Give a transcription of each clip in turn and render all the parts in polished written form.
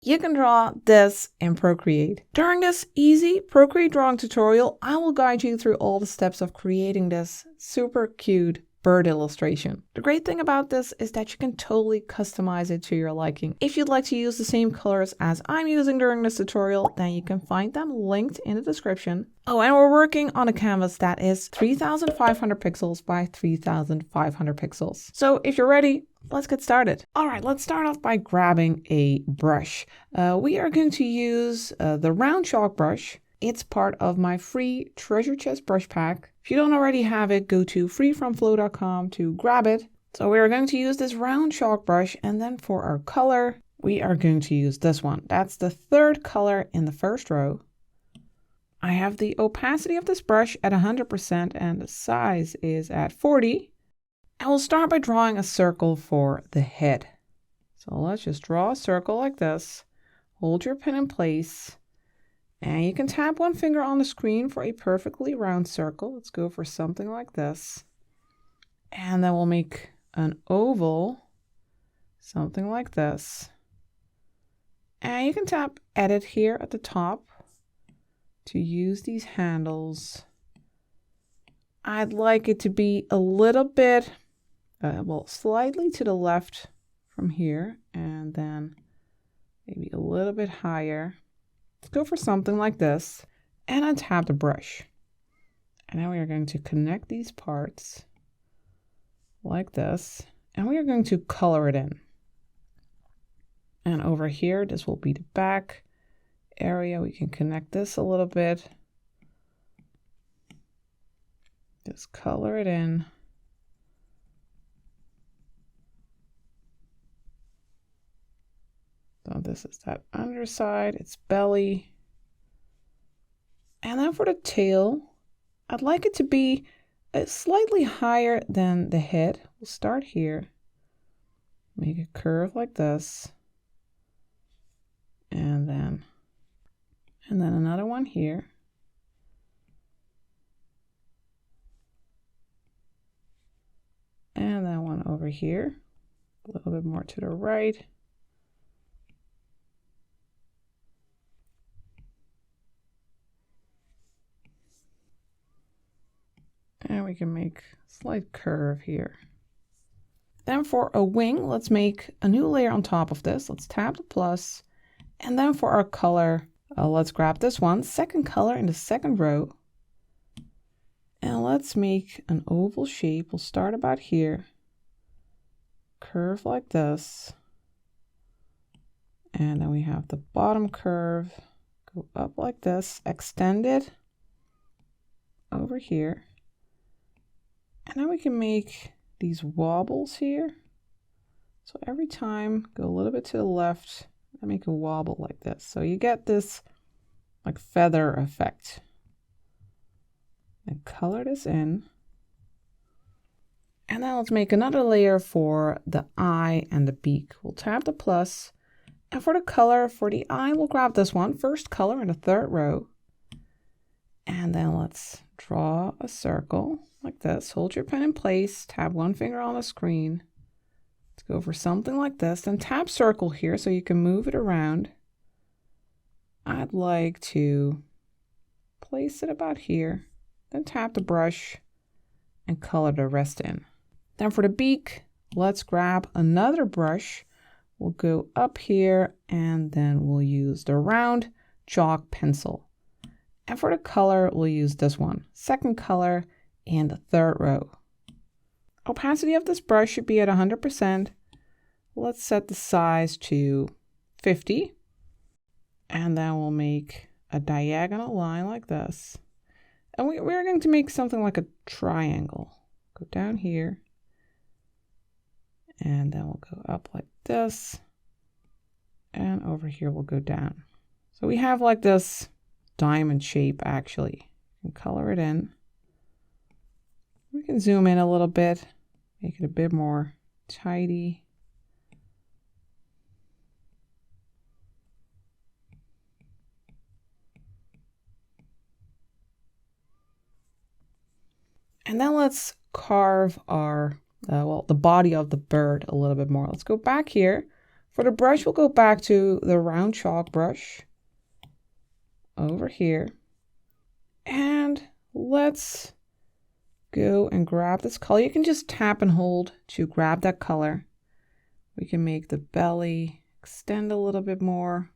you can draw this in Procreate. During this easy Procreate drawing tutorial, I will guide you through all the steps of creating this super cute bird illustration. The great thing about this is that you can totally customize it to your liking. If you'd like to use the same colors as I'm using during this tutorial, then you can find them linked in the description. Oh, and we're working on a canvas that is 3,500 pixels by 3,500 pixels. So if you're ready, let's get started. All right, let's start off by grabbing a brush. We are going to use the round chalk brush. It's part of my free treasure chest brush pack. If you don't already have it, go to freefromflow.com to grab it. So we are going to use this round chalk brush, and then for our color, we are going to use this one. That's the third color in the first row. I have the opacity of this brush at 100% and the size is at 40. And we'll start by drawing a circle for the head. So let's just draw a circle like this. Hold your pen in place. And you can tap one finger on the screen for a perfectly round circle. Let's go for something like this. And then we'll make an oval, something like this. And you can tap Edit here at the top to use these handles. I'd like it to be a little bit, well, slightly to the left from here, and then maybe a little bit higher. Let's go for something like this and untap the brush. And now we are going to connect these parts like this, and we are going to color it in. And over here, this will be the back area. We can connect this a little bit. Just color it in. So this is that underside, its belly. And then for the tail, I'd like it to be slightly higher than the head. We'll start here. Make a curve like this. And then another one here. And then one over here. A little bit more to the right. And we can make a slight curve here. Then for a wing, let's make a new layer on top of this. Let's tap the plus. And then for our color, let's grab this one, second color in the second row. And let's make an oval shape. We'll start about here. Curve like this. And then we have the bottom curve. Go up like this, extend it over here. And now we can make these wobbles here. So every time, go a little bit to the left and make a wobble like this. So you get this like feather effect. And color this in. And then let's make another layer for the eye and the beak. We'll tap the plus. And for the color for the eye, we'll grab this one, first color in the third row. And then let's draw a circle like this. Hold your pen in place, tap one finger on the screen. Let's go for something like this. Then tap circle here so you can move it around. I'd like to place it about here. Then tap the brush and color the rest in. Then for the beak, let's grab another brush. We'll go up here and then we'll use the round chalk pencil. And for the color, we'll use this one, second color in the third row. Opacity of this brush should be at 100%. Let's set the size to 50. And then we'll make a diagonal line like this. And we're going to make something like a triangle. Go down here. And then we'll go up like this. And over here we'll go down. So we have like this diamond shape actually. You can color it in. We can zoom in a little bit, make it a bit more tidy. And then let's carve our, the body of the bird a little bit more. Let's go back here, For the brush, we'll go back to the round chalk brush over here. And let's go and grab this color. You can just tap and hold to grab that color. We can make the belly extend a little bit more.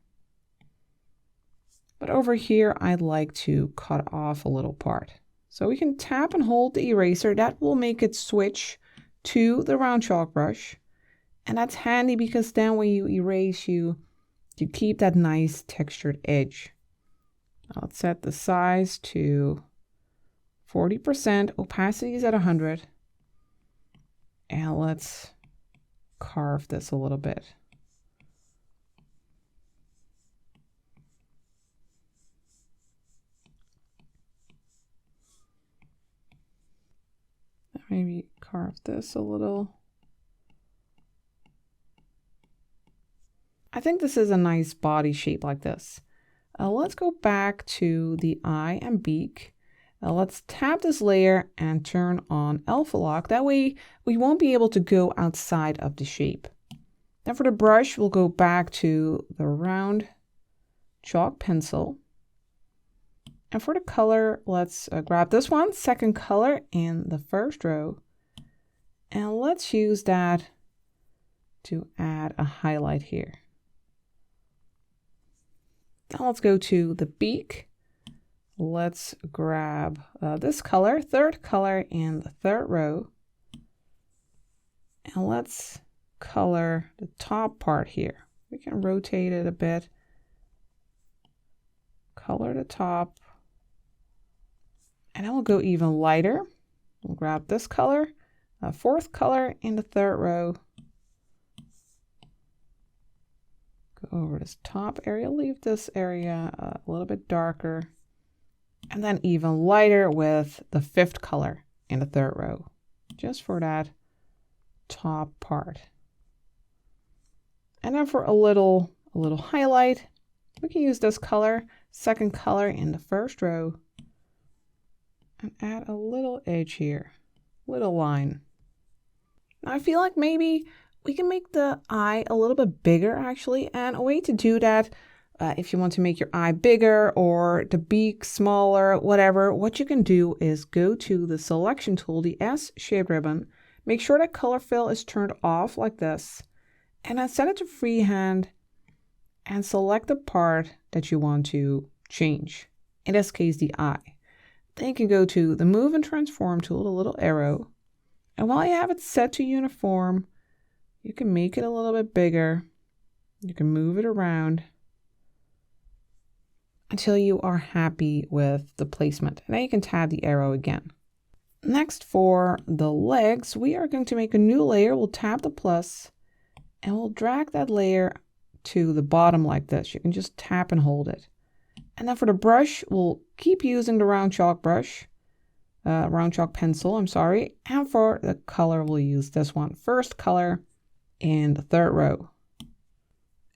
But over here, I'd like to cut off a little part. So we can tap and hold the eraser. That will make it switch to the round chalk brush. And that's handy because then when you erase, you keep that nice textured edge. I'll set the size to 40%. Opacity is at 100. And let's carve this a little bit. Maybe carve this a little. I think this is a nice body shape like this. Let's go back to the eye and beak. Let's tap this layer and turn on alpha lock. That way we won't be able to go outside of the shape. Then for the brush, we'll go back to the round chalk pencil. And for the color, let's grab this one, second color in the first row. And let's use that to add a highlight here. Now let's go to the beak. Let's grab this color, third color in the third row. And let's color the top part here. We can rotate it a bit. Color the top. And then we'll go even lighter. We'll grab this color, fourth color in the third row. Go over this top area, leave this area a little bit darker. And then even lighter with the fifth color in the third row, just for that top part. And then for a little highlight, we can use this color, second color in the first row. And add a little edge here, little line. Now I feel like maybe we can make the eye a little bit bigger actually, and a way to do that, if you want to make your eye bigger or the beak smaller, whatever, what you can do is go to the selection tool, the S shaped ribbon, make sure that color fill is turned off like this, and then set it to freehand and select the part that you want to change, in this case the eye. Then you can go to the Move and Transform tool, the little arrow. And while you have it set to uniform, you can make it a little bit bigger. You can move it around until you are happy with the placement. And then you can tab the arrow again. Next, for the legs, we are going to make a new layer. We'll tap the plus and we'll drag that layer to the bottom like this. You can just tap and hold it. And then for the brush, we'll keep using the round chalk brush, round chalk pencil, I'm sorry. And for the color, we'll use this one, first color in the third row.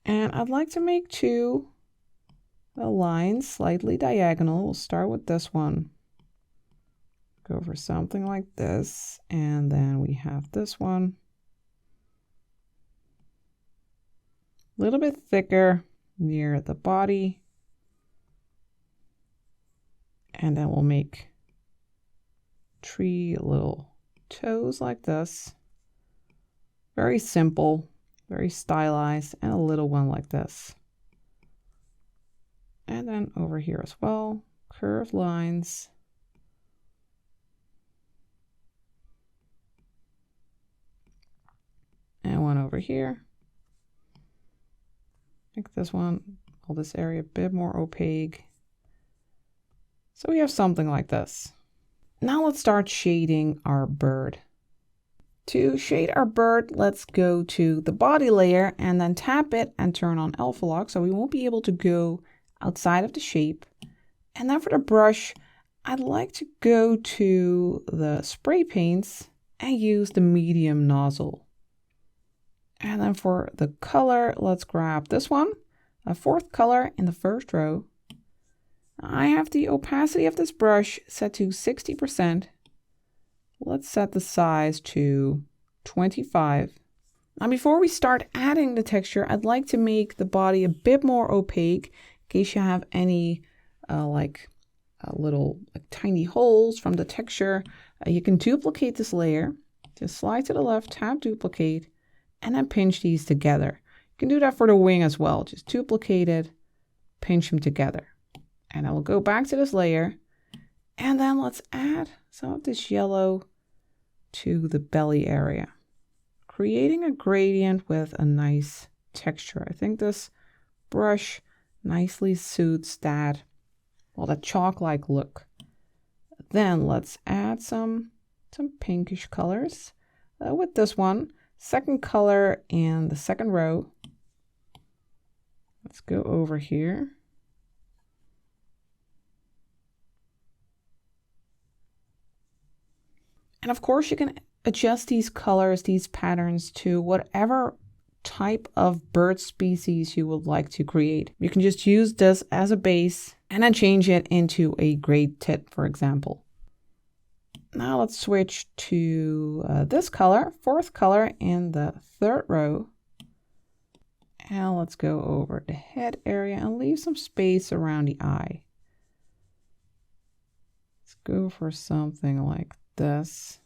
And I'd like to make two lines slightly diagonal. We'll start with this one. Go for something like this. And then we have this one. A little bit thicker near the body. And then we'll make three little toes like this. Very simple, very stylized, and a little one like this. And then over here as well, curved lines. And one over here. Make this one, all this area a bit more opaque. So we have something like this. Now let's start shading our bird. To shade our bird, let's go to the body layer and then tap it and turn on alpha lock so we won't be able to go outside of the shape. And then for the brush, I'd like to go to the spray paints and use the medium nozzle. And then for the color, let's grab this one, a fourth color in the first row. I have the opacity of this brush set to 60%. Let's set the size to 25. Now, before we start adding the texture, I'd like to make the body a bit more opaque in case you have any little tiny holes from the texture. You can duplicate this layer. Just slide to the left, tap duplicate, and then pinch these together. You can do that for the wing as well. Just duplicate it, pinch them together. And I will go back to this layer. And then let's add some of this yellow to the belly area, creating a gradient with a nice texture. I think this brush nicely suits that, well, that chalk-like look. Then let's add some pinkish colors with this one. Second color in the second row. Let's go over here. And of course, you can adjust these colors, these patterns to whatever type of bird species you would like to create. You can just use this as a base and then change it into a gray tit, for example. Now let's switch to this color, fourth color in the third row. And let's go over the head area and leave some space around the eye. Let's go for something like this.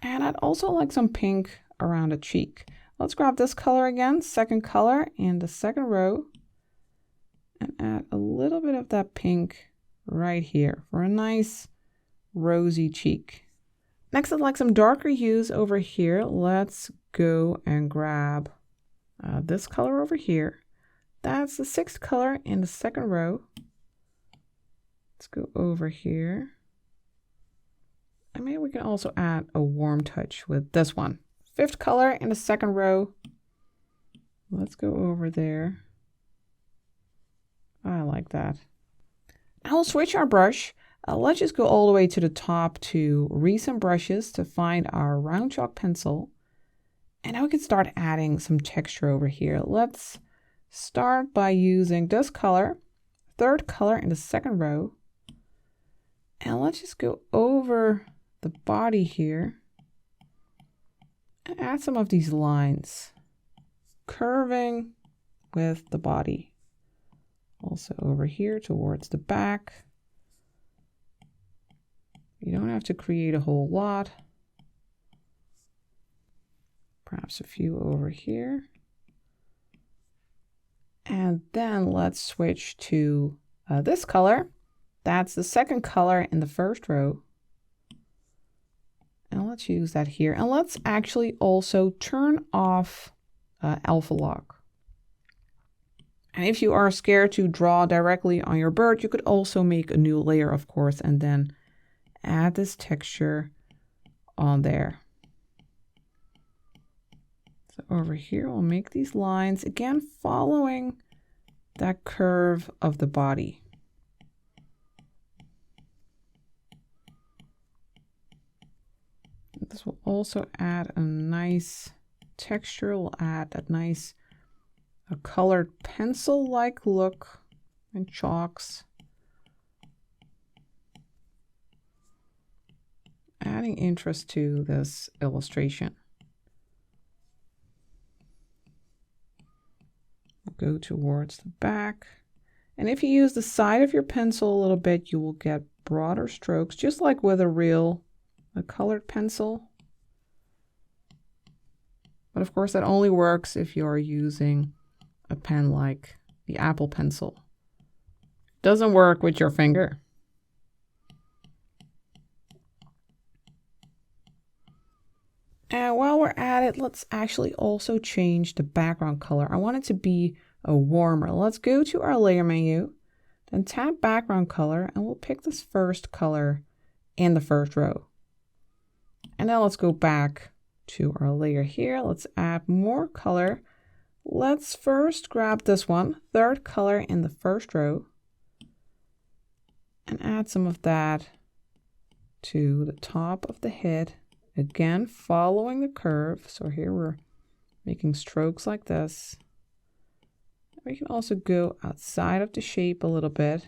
And I'd also like some pink around the cheek. Let's grab this color again, second color in the second row, and add a little bit of that pink right here for a nice rosy cheek. Next, I'd like some darker hues over here. Let's go and grab this color over here. That's the sixth color in the second row. Let's go over here. And maybe we can also add a warm touch with this one. Fifth color in the second row. Let's go over there. I like that. Now we'll switch our brush. Let's just go all the way to the top to recent brushes to find our round chalk pencil. And now we can start adding some texture over here. Let's start by using this color, third color in the second row. And let's just go over the body here and add some of these lines, curving with the body. Also over here towards the back. You don't have to create a whole lot. Perhaps a few over here. And then let's switch to this color. That's the second color in the first row. And let's use that here. And let's actually also turn off alpha lock. And if you are scared to draw directly on your bird, you could also make a new layer, of course, and then add this texture on there. So over here, we'll make these lines, again, following that curve of the body. This will also add a nice texture. We'll add that nice a colored pencil-like look and chalks. Adding interest to this illustration. We'll go towards the back. And if you use the side of your pencil a little bit, you will get broader strokes, just like with a colored pencil. But of course, that only works if you're using a pen like the Apple Pencil. Doesn't work with your finger. And while we're at it, let's actually also change the background color. I want it to be a warmer. Let's go to our layer menu, then tap background color, and we'll pick this first color in the first row. And now let's go back to our layer here. Let's add more color. Let's first grab this one, third color in the first row, and add some of that to the top of the head. Again, following the curve. So here we're making strokes like this. We can also go outside of the shape a little bit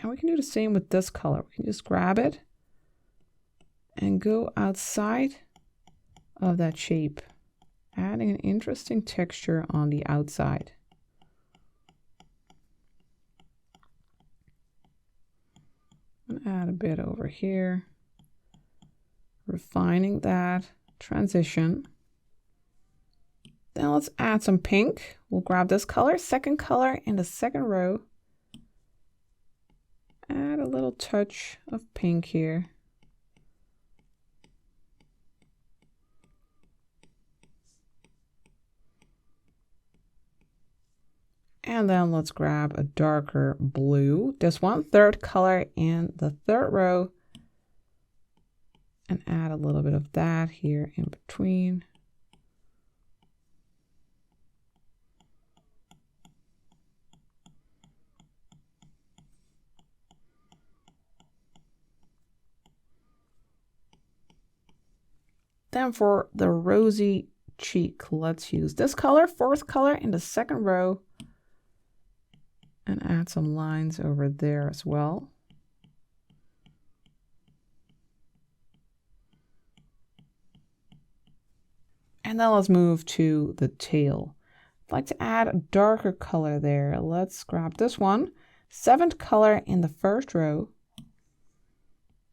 And we can do the same with this color. We can just grab it and go outside of that shape, adding an interesting texture on the outside. And add a bit over here, refining that transition. Then let's add some pink. We'll grab this color, second color in the second row. Add a little touch of pink here. And then let's grab a darker blue, this one, third color in the third row, and add a little bit of that here in between. Then for the rosy cheek, let's use this color, fourth color in the second row, and add some lines over there as well. And then let's move to the tail. I'd like to add a darker color there. Let's grab this one, seventh color in the first row.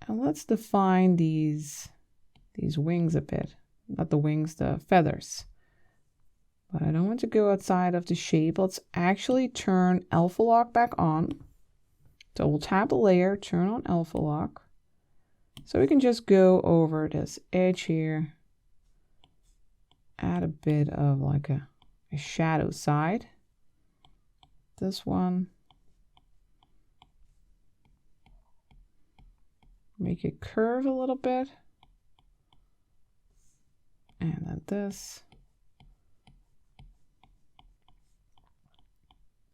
And let's define these wings a bit. Not the wings, the feathers. But I don't want to go outside of the shape. Let's actually turn Alpha Lock back on. Double tap the layer, turn on Alpha Lock. So we can just go over this edge here. Add a bit of like a shadow side. This one. Make it curve a little bit. And then this.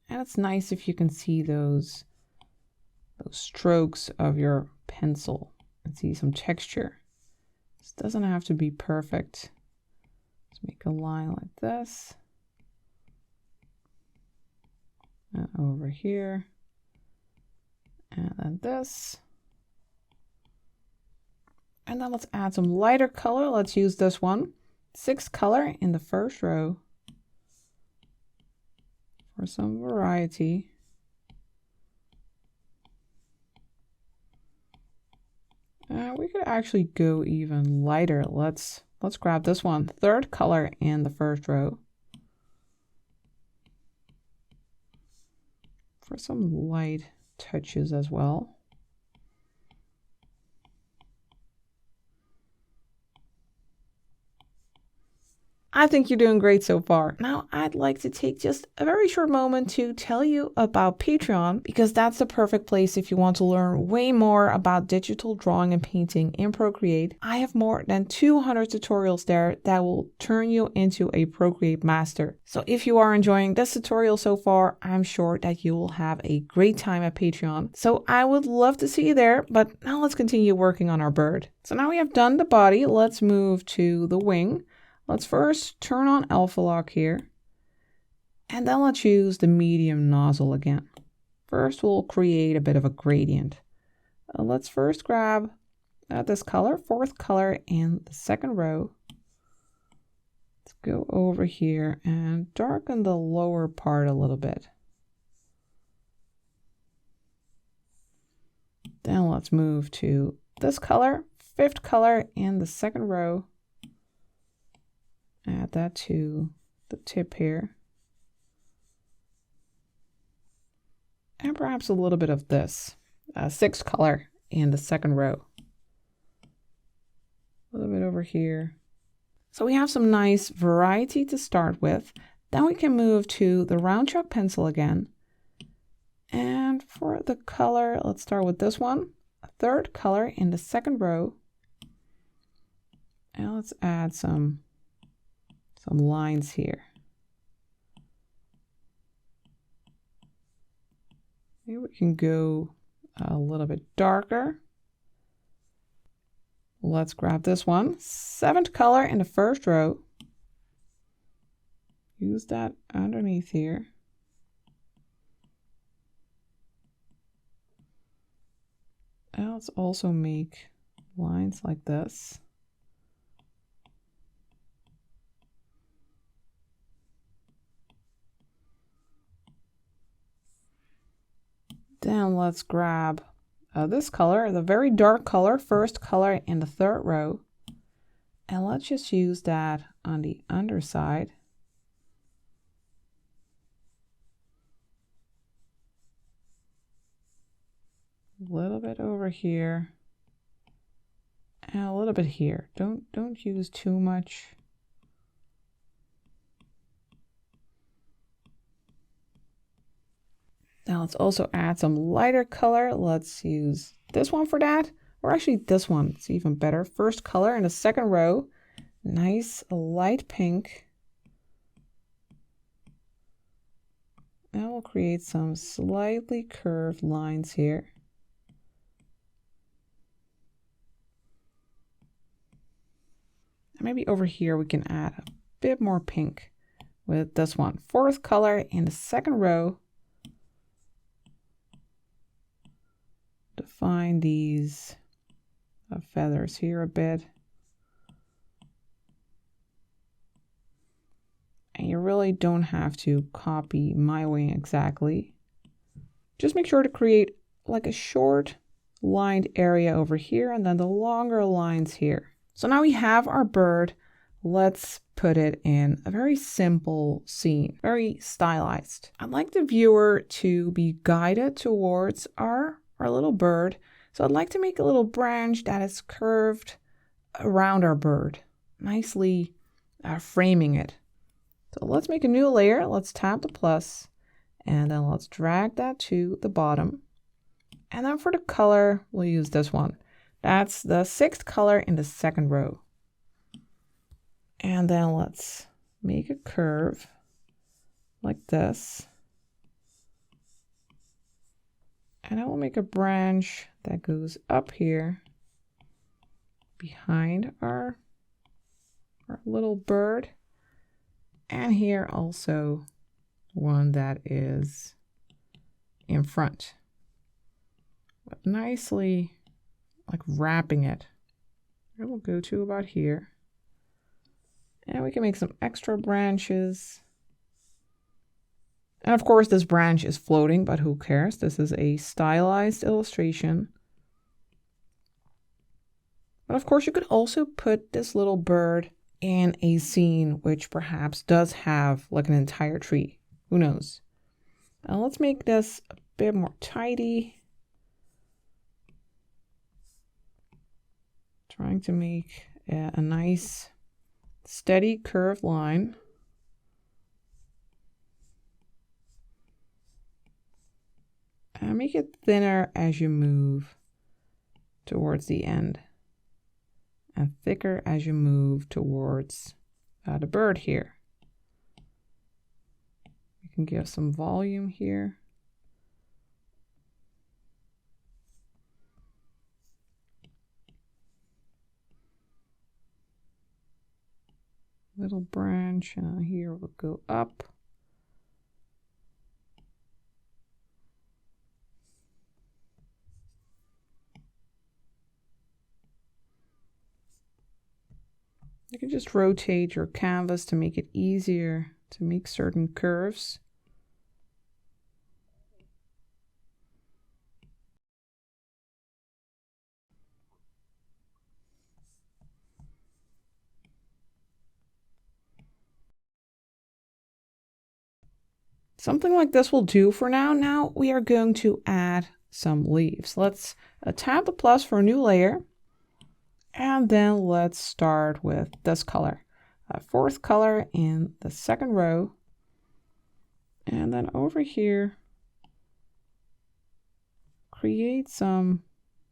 And it's nice if you can see those strokes of your pencil and see some texture. This doesn't have to be perfect. Let's make a line like this. And over here. And then this. And then let's add some lighter color. Let's use this one. Sixth color in the first row. For some variety. We could actually go even lighter. Let's grab this one, third color in the first row. For some light touches as well. I think you're doing great so far. Now, I'd like to take just a very short moment to tell you about Patreon, because that's the perfect place if you want to learn way more about digital drawing and painting in Procreate. I have more than 200 tutorials there that will turn you into a Procreate master. So if you are enjoying this tutorial so far, I'm sure that you will have a great time at Patreon. So I would love to see you there, but now let's continue working on our bird. So now we have done the body, let's move to the wing. Let's first turn on Alpha Lock here, and then let's use the medium nozzle again. First, we'll create a bit of a gradient. Let's first grab this color, fourth color in the second row. Let's go over here and darken the lower part a little bit. Then let's move to this color, fifth color in the second row. Add that to the tip here. And perhaps a little bit of this, sixth color in the second row. A little bit over here. So we have some nice variety to start with. Then we can move to the round chalk pencil again. And for the color, let's start with this one, a third color in the second row. And let's add some lines here. Maybe we can go a little bit darker. Let's grab this one, seventh color in the first row. Use that underneath here. And let's also make lines like this. Then let's grab this color, the very dark color, first color in the third row. And let's just use that on the underside. A little bit over here. And a little bit here. Don't use too much. Now let's also add some lighter color. Let's use this one for that. Or actually this one, it's even better. First color in the second row. Nice light pink. And we'll create some slightly curved lines here. And maybe over here we can add a bit more pink with this one. Fourth color in the second row. Define these feathers here a bit. And you really don't have to copy my wing exactly. Just make sure to create like a short lined area over here and then the longer lines here. So now we have our bird. Let's put it in a very simple scene, very stylized. I'd like the viewer to be guided towards our little bird. So I'd like to make a little branch that is curved around our bird, nicely framing it. So let's make a new layer. Let's tap the plus and then let's drag that to the bottom. And then for the color, we'll use this one. That's the sixth color in the second row. And then let's make a curve like this. And I will make a branch that goes up here behind our little bird. And here also one that is in front. But nicely like wrapping it. It will go to about here. And we can make some extra branches. And of course this branch is floating, but who cares? This is a stylized illustration. But of course you could also put this little bird in a scene which perhaps does have like an entire tree. Who knows? Now let's make this a bit more tidy. Trying to make a nice steady curved line. And make it thinner as you move towards the end. And thicker as you move towards the bird here. You can give some volume here. Little branch here will go up. You can just rotate your canvas to make it easier to make certain curves. Something like this will do for now. Now we are going to add some leaves. Let's tap the plus for a new layer. And then let's start with this color. Fourth color in the second row. And then over here, create some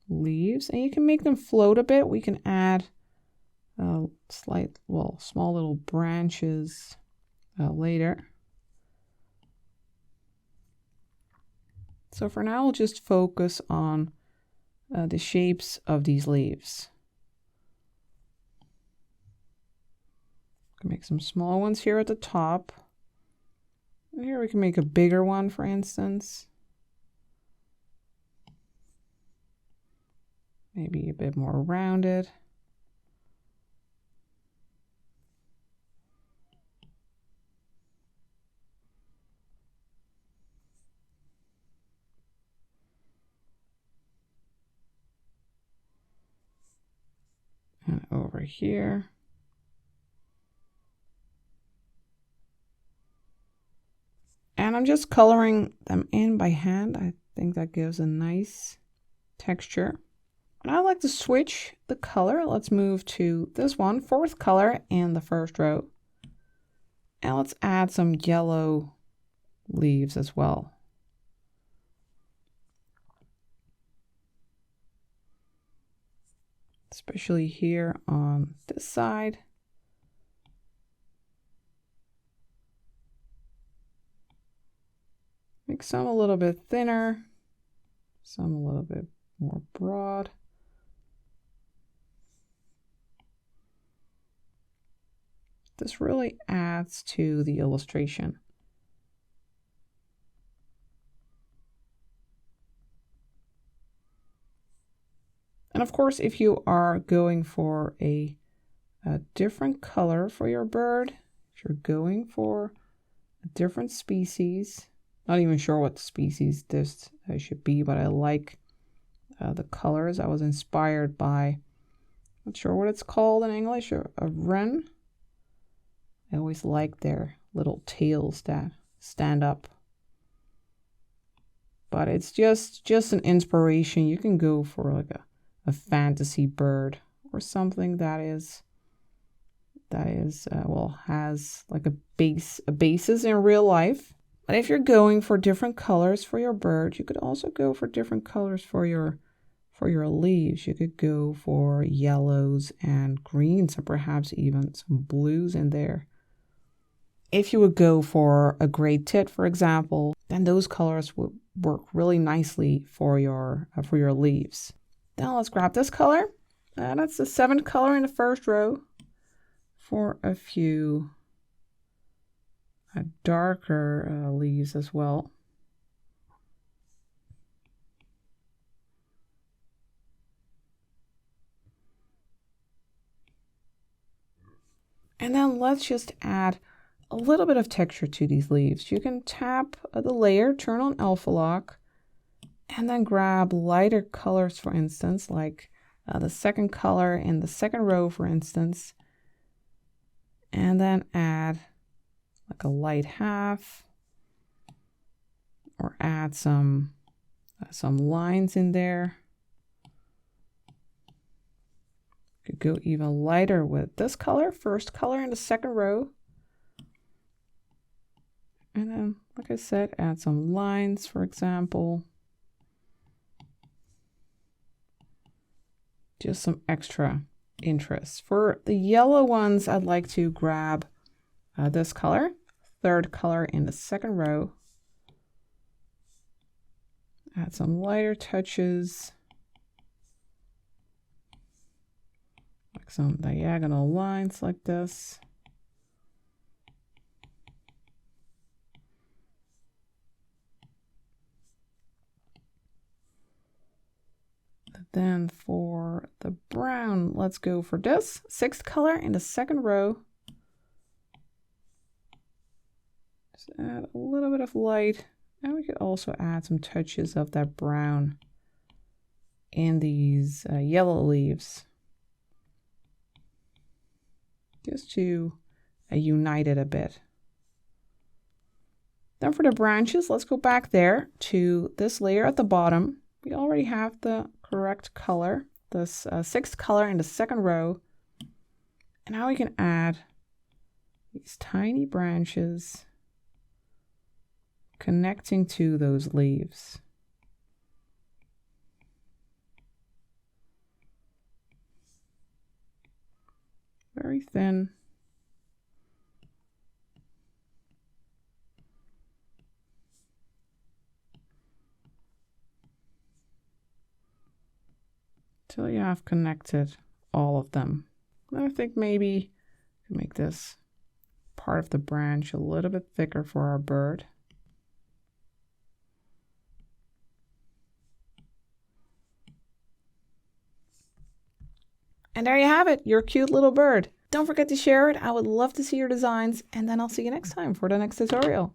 leaves. And you can make them float a bit. We can add small little branches later. So for now, we'll just focus on the shapes of these leaves. Make some small ones here at the top. And here we can make a bigger one, for instance. maybe a bit more rounded. And over here. And I'm just coloring them in by hand. I think that gives a nice texture. And I like to switch the color. Let's move to this one, fourth color in the first row. And let's add some yellow leaves as well. Especially here on this side. Make some a little bit thinner, some a little bit more broad. This really adds to the illustration. And of course, if you are going for a different color for your bird, if you're going for a different species, not even sure what species this should be, but I like the colors. I was inspired by, not sure what it's called in English, a wren. I always like their little tails that stand up. But it's just an inspiration. You can go for like a fantasy bird or something that is well, has like a basis in real life. But if you're going for different colors for your bird, you could also go for different colors for your leaves. You could go for yellows and greens and perhaps even some blues in there. If you would go for a gray tit, for example, then those colors would work really nicely for your leaves. Now let's grab this color. That's the seventh color in the first row for a few darker leaves as well. And then let's just add a little bit of texture to these leaves. You can tap the layer, turn on alpha lock, and then grab lighter colors, for instance, like the second color in the second row, for instance, and then add like a light half, or add some lines in there. Could go even lighter with this color, first color in the second row. And then, like I said, add some lines, for example. Just some extra interest. For the yellow ones, I'd like to grab this color, third color in the second row. Add some lighter touches, like some diagonal lines like this. Then for the brown, let's go for this sixth color in the second row. Just add a little bit of light, and we could also add some touches of that brown in these yellow leaves, just to unite it a bit. Then for the branches, let's go back there to this layer at the bottom. We already have the correct color, this sixth color in the second row. And now we can add these tiny branches connecting to those leaves. Very thin. Till you have connected all of them. And I think maybe we can make this part of the branch a little bit thicker for our bird. And there you have it, your cute little bird. Don't forget to share it. I would love to see your designs, and then I'll see you next time for the next tutorial.